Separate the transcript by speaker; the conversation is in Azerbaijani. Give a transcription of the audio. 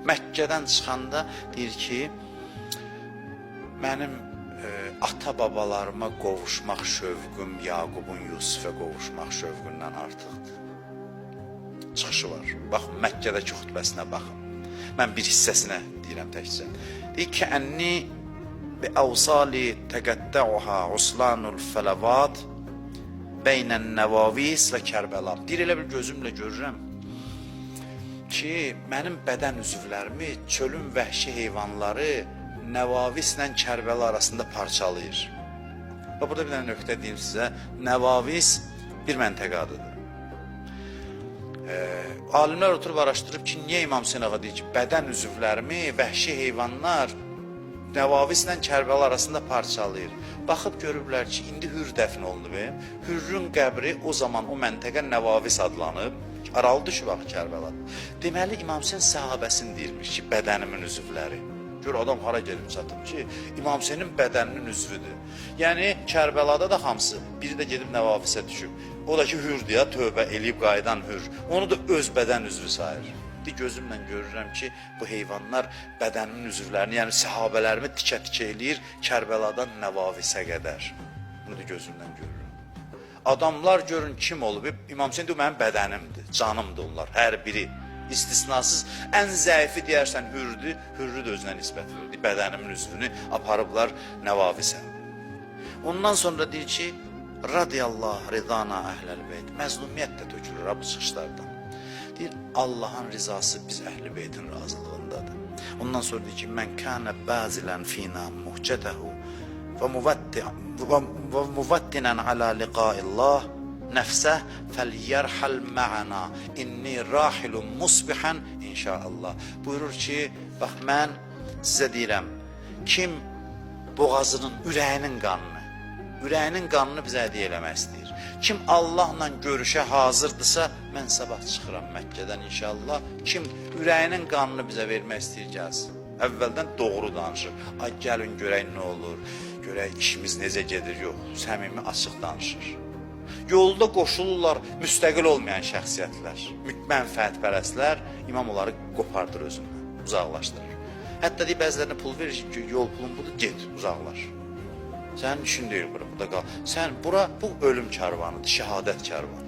Speaker 1: Məkkədən çıxanda deyir ki, mənim ata-babalarıma qovuşmaq şövqüm Yaqubun Yusufə qovuşmaq şövqündən artıqdır. Çıxışı var. Baxın, Məkkədəki xutbəsinə baxın. Mən bir hissəsinə deyirəm təkcə. Deyir ki, ənni bi əvsali təqəddəuha uslanul fələvat beynən nəvavis və Kərbəla. Deyir, elə bir gözümlə görürəm ki, mənim bədən üzvlərimi çölün vəhşi heyvanları Nəvavislə Kərbəla arasında parçalayır. Və burada bir dənə nöqtə deyim sizə. Nəvavis bir məntəqə adıdır. Alimlər oturub araşdırıb ki, niyə İmam Hüseyin ağa deyir ki, bədən üzvlərimi vəhşi heyvanlar Nəvavislə Kərbəla arasında parçalayır. Baxıb görüblər ki, indi Hür dəfn olunub. Hürrün qəbri o zaman o məntəqə Nəvavis adlanıb. Aralı düşüb axı Kərbəladır. Deməli, İmam Hüseyin səhabəsini deyirmiş ki, bədənimin üzvləri. Gör, adam hara gelib çatıb ki, İmam Hüseynin bədəninin üzvüdür. Yəni, Kərbəlada da hamısı, biri də gedib Nəvavisə düşüb. O da ki, Hürdür ya, tövbə eləyib qayıdan Hür. Onu da öz bədən üzvü sayır. Gözümlə görürəm ki, bu heyvanlar bədənimin üzvlərini, yəni səhabələrimi tikə-tikə eləyir Kərbəladan Nəvavisə qədər. Bunu da gözümlə görürəm. Adamlar görün kim olub, İmam Hüseyin deyir, mənim bədənimdir, canımdır onlar, hər biri. İstisnasız ən zəifi deyərsən Hürdür, Hürrü də özünə nisbət verir. Bədənimin üzvünü aparıblar Nəvavisə. Ondan sonra deyir ki, radiyallahu ridana əhləl beyt. Məzlumiyyət də tökülür bu çıxışlardan. Deyir, Allahın rizası biz əhl-i beytin razılığındadır. Ondan sonra deyir ki, mən kənə bəzilən fina muhcədəhu və muvattinən alə liqaillah nəfsə fəlyərhəl mə'ana inni rahilun musbihan inşaallah. Buyurur ki, bax mən sizə deyirəm, kim boğazının, ürəyinin qanını bizə hədiyyə eləmək istəyir. Kim Allahla görüşə hazırdırsa, mən sabah çıxıram Məkkədən inşallah. Kim ürəyinin qanını bizə vermək istəyir, gəlsin. Əvvəldən doğru danışır. Ay, gəlin görək nə olur, görək işimiz necə gedir, yox, səmimi açıq danışır. Yolda qoşulurlar müstəqil olmayan şəxsiyyətlər, mənfəətpərəstlər, imam onları qopardır özündən, uzaqlaşdırır. Hətta deyir, bəzilərinə pul verir ki, yol pulun budur, get, uzaqlaş. Sənin işin deyil bura, burada qal. Sən, bura, bu ölüm kərvanıdır, şəhadət kərvanı.